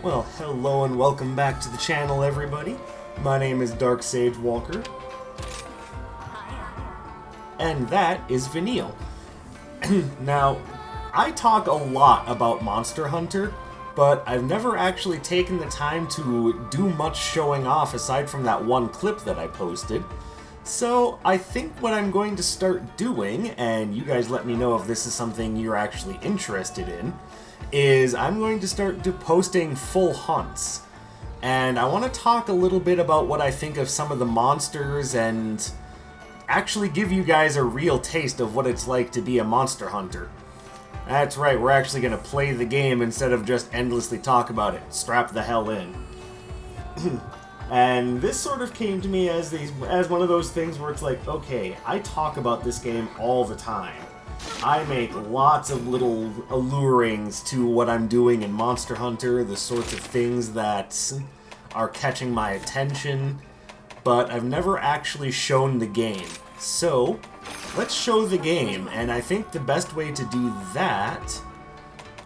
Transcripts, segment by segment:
Well, hello and welcome back to the channel, everybody. My name is Dark Sage Walker, and that is Vanille. Now, I talk a lot about Monster Hunter, but I've never actually taken the time to do much showing off aside from that one clip that I posted. So I think what I'm going to start doing, and you guys let me know if this is something you're actually interested in, is I'm going to start posting full hunts. And I want to talk a little bit about what I think of some of the monsters and actually give you guys a real taste of what it's like to be a monster hunter. That's right, we're actually going to play the game instead of just endlessly talk about it. Strap the hell in. And this sort of came to me as one of those things where it's like, okay, I talk about this game all the time. I make lots of little allurings to what I'm doing in Monster Hunter, the sorts of things that are catching my attention, but I've never actually shown the game. So, let's show the game, and I think the best way to do that...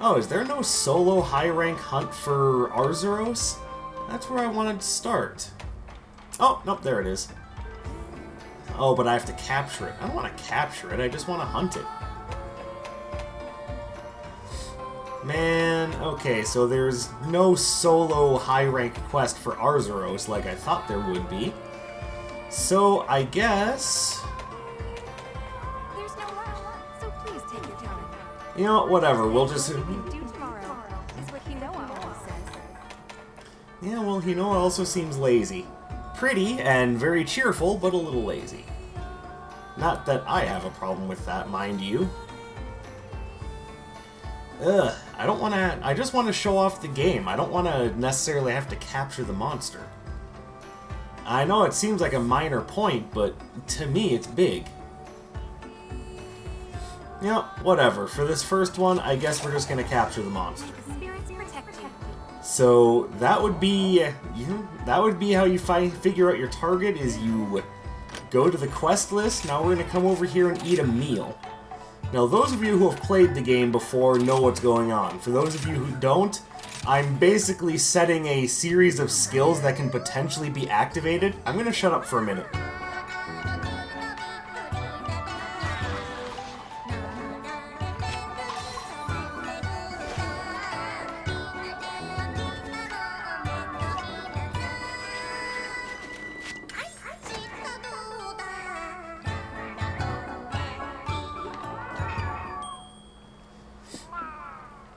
Oh, is there no solo high-rank hunt for Arzuros? That's where I wanted to start. Oh, nope, there it is. Oh, but I have to capture it. I don't want to capture it, I just want to hunt it. Man, okay, so there's no solo high-rank quest for Arzuros like I thought there would be. So, I guess... There's no rush, so please take your time. You know, whatever, we'll just... Do tomorrow, is what Hinoa always says. Yeah, well, Hinoa also seems lazy. Pretty and very cheerful, but a little lazy. Not that I have a problem with that, mind you. Ugh, I don't want to... I just want to show off the game. I don't want to necessarily have to capture the monster. I know it seems like a minor point, but to me it's big. You know, whatever. For this first one, I guess we're just going to capture the monster. Spirits protect you. So that would be how you figure out your target, is you go to the quest list. Now we're going to come over here and eat a meal. Now those of you who have played the game before know what's going on. For those of you who don't, I'm basically setting a series of skills that can potentially be activated. I'm going to shut up for a minute.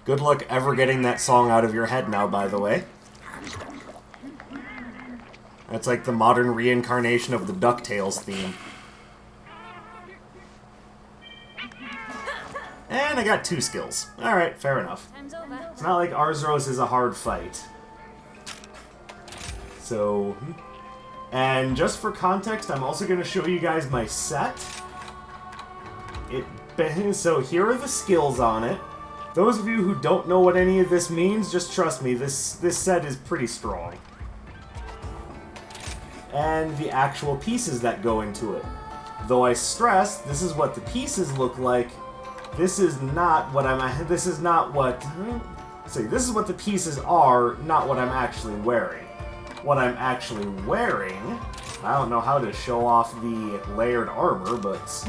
Good luck ever getting that song out of your head now, by the way. That's like the modern reincarnation of the DuckTales theme. And I got 2 skills. Alright, fair enough. Time's over. It's not like Arzuros is a hard fight. So... And just for context, I'm also going to show you guys my set. So here are the skills on it. Those of you who don't know what any of this means, just trust me, this set is pretty strong. And the actual pieces that go into it. Though I stress, this is what the pieces look like. This is not what this is what the pieces are, not what I'm actually wearing. What I'm actually wearing, I don't know how to show off the layered armor, but...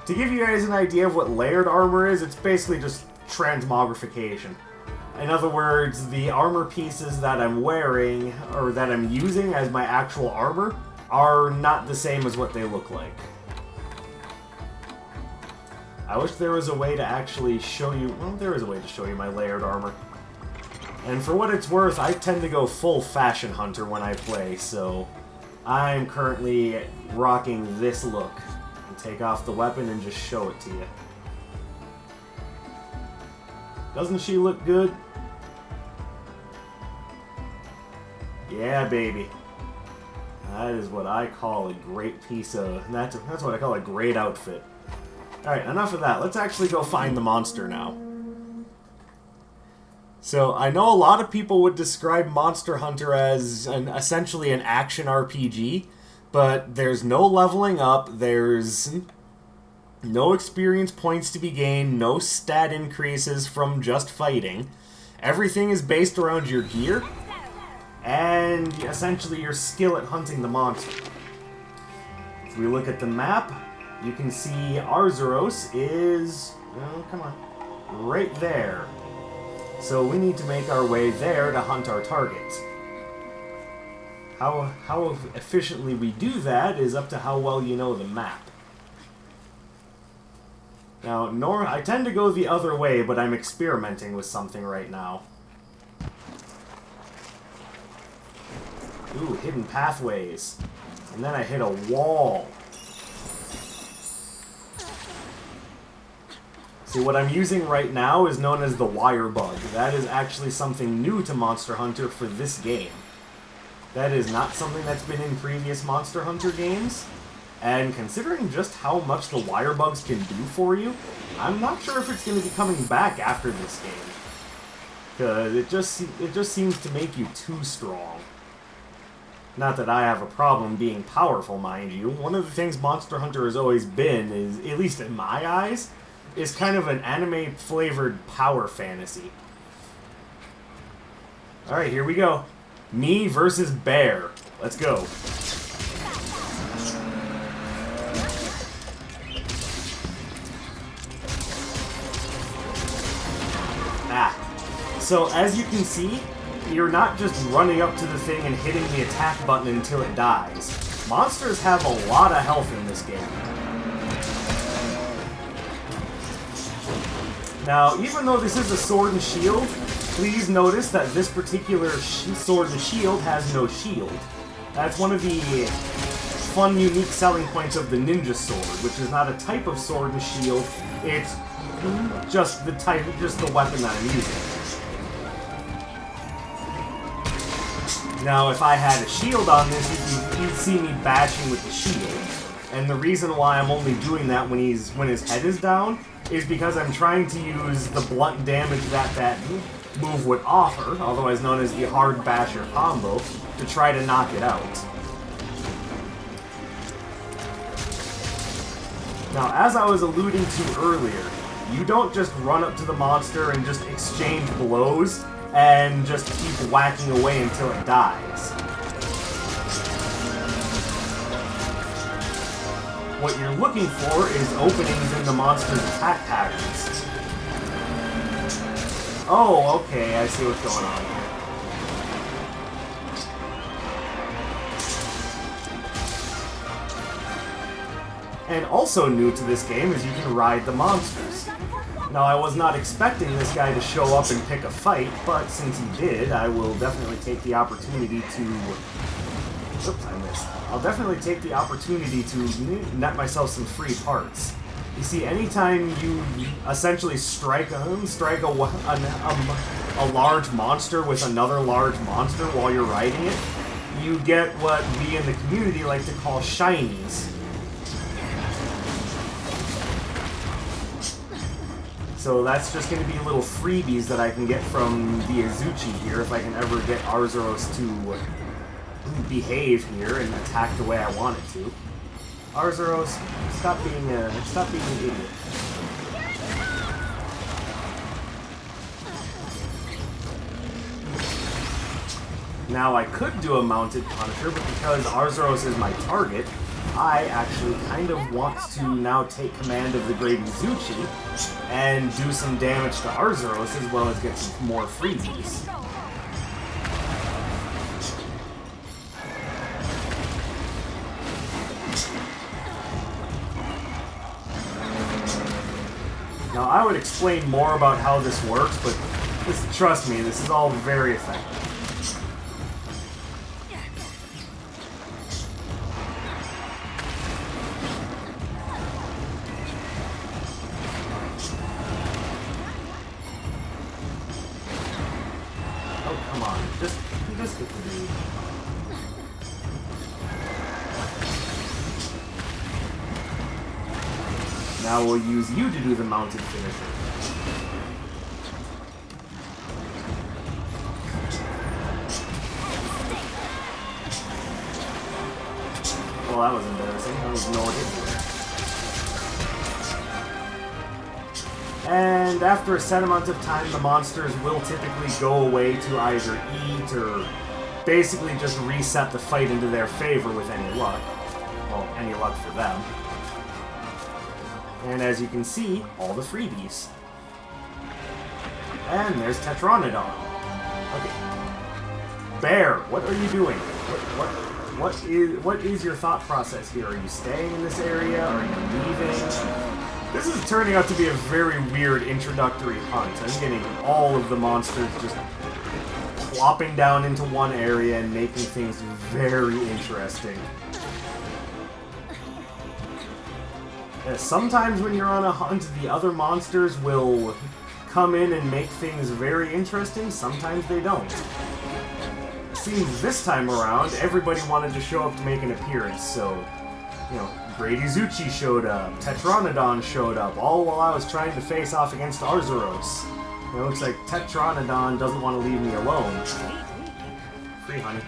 To give you guys an idea of what layered armor is, it's basically just transmogrification. In other words, the armor pieces that I'm wearing, or that I'm using as my actual armor, are not the same as what they look like. I wish there was a way to actually show you... Well, there is a way to show you my layered armor. And for what it's worth, I tend to go full fashion hunter when I play, so... I'm currently rocking this look. Take off the weapon and just show it to you. Doesn't she look good? Yeah, baby. That is what I call a great piece of... That's what I call a great outfit. Alright, enough of that. Let's actually go find the monster now. So, I know a lot of people would describe Monster Hunter as essentially an action RPG, but there's no leveling up, there's no experience points to be gained, no stat increases from just fighting, Everything is based around your gear, and essentially your skill at hunting the monster. If we look at the map, you can see Arzuros is... oh, come on. Right there. So we need to make our way there to hunt our targets. How efficiently we do that is up to how well you know the map. Now, I tend to go the other way, but I'm experimenting with something right now. Ooh, hidden pathways. And then I hit a wall. See, what I'm using right now is known as the wire bug. That is actually something new to Monster Hunter for this game. That is not something that's been in previous Monster Hunter games. And considering just how much the wire bugs can do for you, I'm not sure if it's going to be coming back after this game. Because it just seems to make you too strong. Not that I have a problem being powerful, mind you. One of the things Monster Hunter has always been, is, at least in my eyes, is kind of an anime-flavored power fantasy. Alright, here we go. Me versus Bear. Let's go. So, as you can see, you're not just running up to the thing and hitting the attack button until it dies. Monsters have a lot of health in this game. Now, even though this is a sword and shield, please notice that this particular sword and shield has no shield. That's one of the fun, unique selling points of the ninja sword, which is not a type of sword and shield, it's just the weapon that I'm using. Now, if I had a shield on this, you'd see me bashing with the shield. And the reason why I'm only doing that when his head is down is because I'm trying to use the blunt damage that move would offer, otherwise known as the hard basher combo, to try to knock it out. Now, as I was alluding to earlier, you don't just run up to the monster and just exchange blows and just keep whacking away until it dies. What you're looking for is openings in the monster's attack patterns. Oh, okay, I see what's going on here. And also new to this game is you can ride the monsters. Now, I was not expecting this guy to show up and pick a fight, but since he did, I will definitely take the opportunity to... Oops, I missed. I'll definitely take the opportunity to net myself some free parts. You see, anytime you essentially strike a large monster with another large monster while you're riding it, you get what we in the community like to call shinies. So that's just going to be little freebies that I can get from the Azuchi here if I can ever get Arzuros to behave here and attack the way I want it to. Arzuros, stop being an idiot. Now I could do a mounted Punisher, but because Arzuros is my target, I actually kind of want to now take command of the Great Azuchi and do some damage to Arzuros as well as get some more freebies. Now, I would explain more about how this works, but trust me, this is all very effective. Oh, come on. Just get the dude. Now we'll use you to do the mounted finisher. Well, that was embarrassing. That was no hit And after a set amount of time, the monsters will typically go away to either eat or basically just reset the fight into their favor with any luck. Well, any luck for them. And as you can see, all the freebies. And there's Tetranodon. Okay. Bear, what are you doing? What is your thought process here? Are you staying in this area? Are you leaving? This is turning out to be a very weird introductory hunt. I'm getting all of the monsters just plopping down into one area and making things very interesting. Sometimes when you're on a hunt, the other monsters will come in and make things very interesting. Sometimes they don't. It seems this time around, everybody wanted to show up to make an appearance, so, you know, Grady Zucchi showed up, Tetranodon showed up, all while I was trying to face off against Arzuros. It looks like Tetranodon doesn't want to leave me alone. Free honey.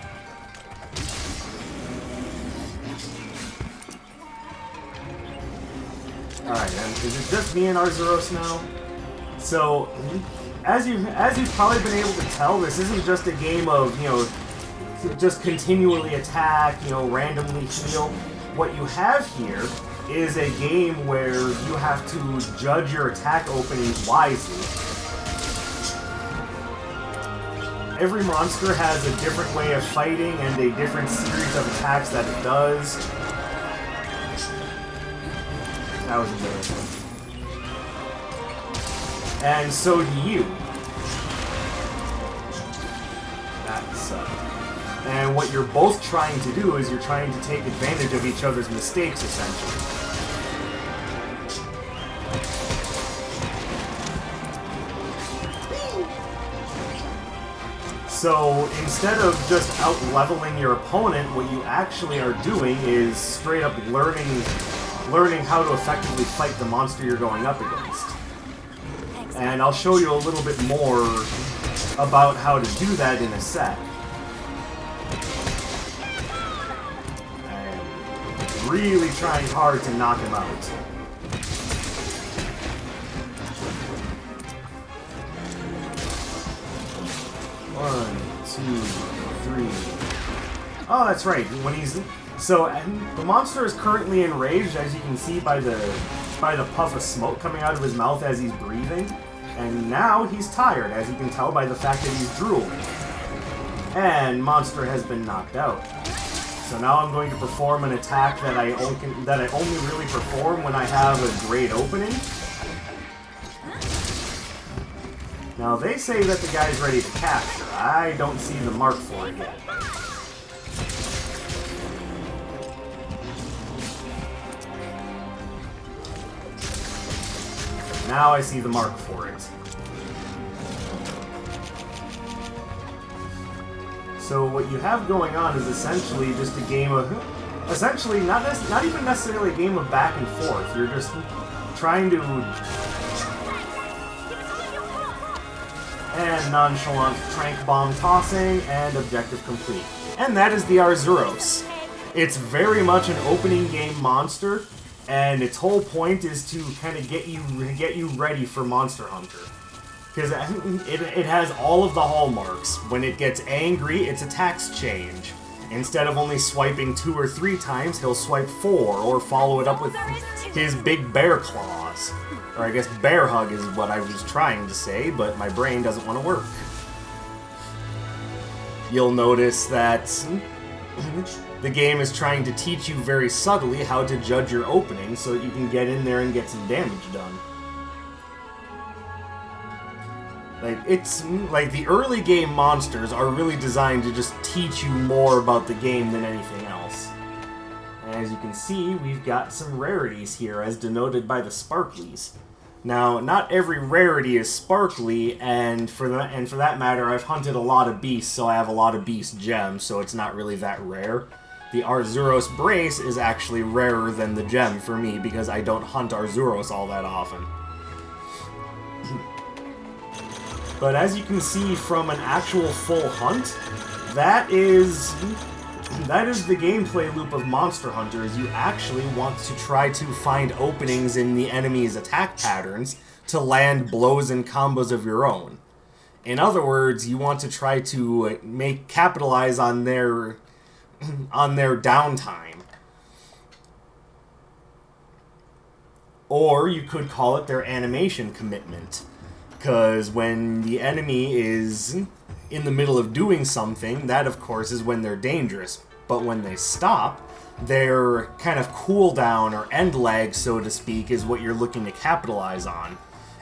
Alright, and is it just me and Arzuros now? So, as you've probably been able to tell, this isn't just a game of, you know, just continually attack, you know, randomly heal. What you have here is a game where you have to judge your attack openings wisely. Every monster has a different way of fighting and a different series of attacks that it does. That was embarrassing. And so do you. That sucked. And what you're both trying to do is you're trying to take advantage of each other's mistakes, essentially. So instead of just out-leveling your opponent, what you actually are doing is straight up learning how to effectively fight the monster you're going up against. And I'll show you a little bit more about how to do that in a sec. I'm really trying hard to knock him out. One, two, three. Oh, that's right. When he's so the monster is currently enraged, as you can see by the puff of smoke coming out of his mouth as he's breathing. And now he's tired, as you can tell by the fact that he's drooling. And monster has been knocked out. So now I'm going to perform an attack that I only really perform when I have a great opening. Now they say that the guy's ready to capture. I don't see the mark for it yet. Now I see the mark for it. So what you have going on is essentially just a game of... Essentially, not even necessarily a game of back and forth. You're just trying to... And nonchalant trank bomb tossing, and objective complete. And that is the Arzuros. It's very much an opening game monster, and its whole point is to kind of get you ready for Monster Hunter. Because it has all of the hallmarks. When it gets angry, its attacks change. Instead of only swiping 2 or 3 times, he'll swipe 4, or follow it up with his big bear claws. Or I guess bear hug is what I was trying to say, but my brain doesn't want to work. You'll notice that the game is trying to teach you very subtly how to judge your opening so that you can get in there and get some damage done. Like, the early game monsters are really designed to just teach you more about the game than anything else. And as you can see, we've got some rarities here, as denoted by the sparklies. Now, not every rarity is sparkly, and for that matter, I've hunted a lot of beasts, so I have a lot of beast gems, so it's not really that rare. The Arzuros brace is actually rarer than the gem for me, because I don't hunt Arzuros all that often. But as you can see from an actual full hunt, that is the gameplay loop of Monster Hunter, is you actually want to try to find openings in the enemy's attack patterns to land blows and combos of your own. In other words, you want to try to capitalize on their downtime. Or you could call it their animation commitment. Because when the enemy is in the middle of doing something, that of course is when they're dangerous. But when they stop, their kind of cooldown or end lag, so to speak, is what you're looking to capitalize on.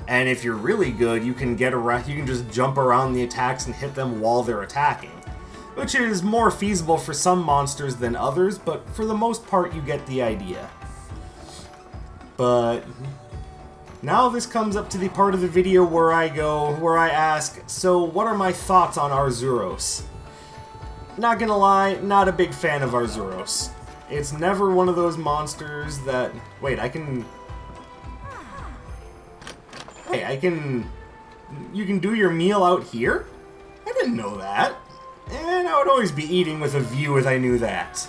And if you're really good, you can get around. You can just jump around the attacks and hit them while they're attacking, which is more feasible for some monsters than others. But for the most part, you get the idea. But now this comes up to the part of the video where I ask, so what are my thoughts on Arzuros? Not gonna lie, not a big fan of Arzuros. It's never one of those monsters that... Wait, you can do your meal out here? I didn't know that. And I would always be eating with a view if I knew that.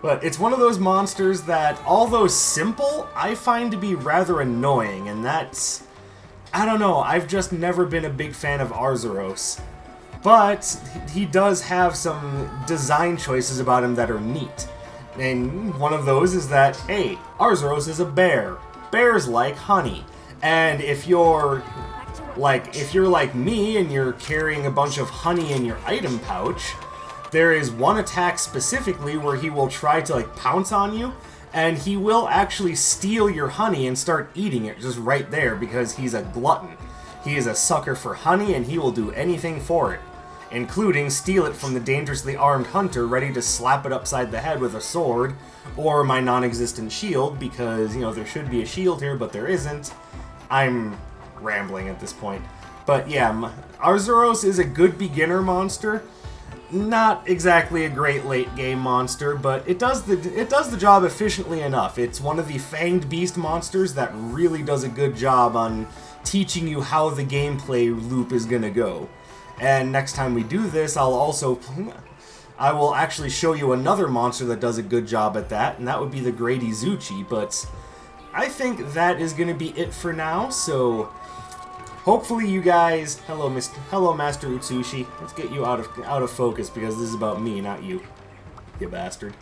But it's one of those monsters that, although simple, I find to be rather annoying, and that's... I don't know, I've just never been a big fan of Arzuros. But he does have some design choices about him that are neat. And one of those is that, hey, Arzuros is a bear. Bears like honey. And if you're like me and you're carrying a bunch of honey in your item pouch, there is one attack specifically where he will try to pounce on you, and he will actually steal your honey and start eating it just right there because he's a glutton. He is a sucker for honey and he will do anything for it, including steal it from the dangerously armed hunter ready to slap it upside the head with a sword or my non-existent shield, because, there should be a shield here, but there isn't. I'm rambling at this point. But yeah, Arzuros is a good beginner monster. Not exactly a great late-game monster, but it does the job efficiently enough. It's one of the Fanged Beast monsters that really does a good job on teaching you how the gameplay loop is gonna go. And next time we do this, I will actually show you another monster that does a good job at that, and that would be the Grady Zuchi, but I think that is gonna be it for now, so... Hopefully you guys... Hello, Master Utsushi. Let's get you out of focus, because this is about me, not you. You bastard.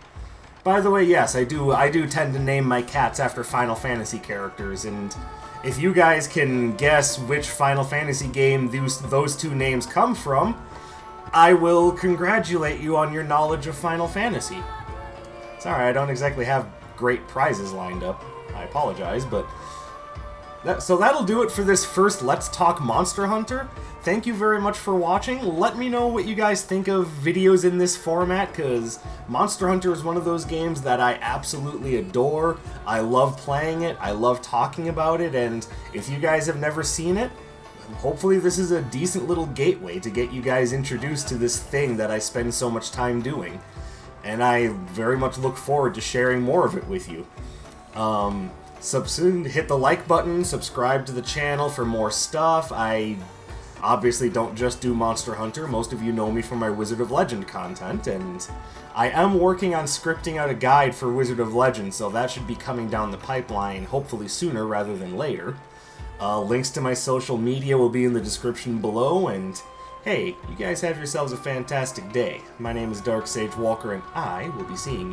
By the way, yes, I do tend to name my cats after Final Fantasy characters, and if you guys can guess which Final Fantasy game those two names come from, I will congratulate you on your knowledge of Final Fantasy. Sorry, I don't exactly have great prizes lined up. I apologize, but... So that'll do it for this first Let's Talk Monster Hunter. Thank you very much for watching. Let me know what you guys think of videos in this format, because Monster Hunter is one of those games that I absolutely adore. I love playing it, I love talking about it, and if you guys have never seen it, hopefully this is a decent little gateway to get you guys introduced to this thing that I spend so much time doing. And I very much look forward to sharing more of it with you. Hit the like button, subscribe to the channel for more stuff. I obviously don't just do Monster Hunter. Most of you know me from my Wizard of Legend content, and I am working on scripting out a guide for Wizard of Legend, so that should be coming down the pipeline hopefully sooner rather than later. Links to my social media will be in the description below, and hey, you guys have yourselves a fantastic day. My name is Dark Sage Walker, and I will be seeing you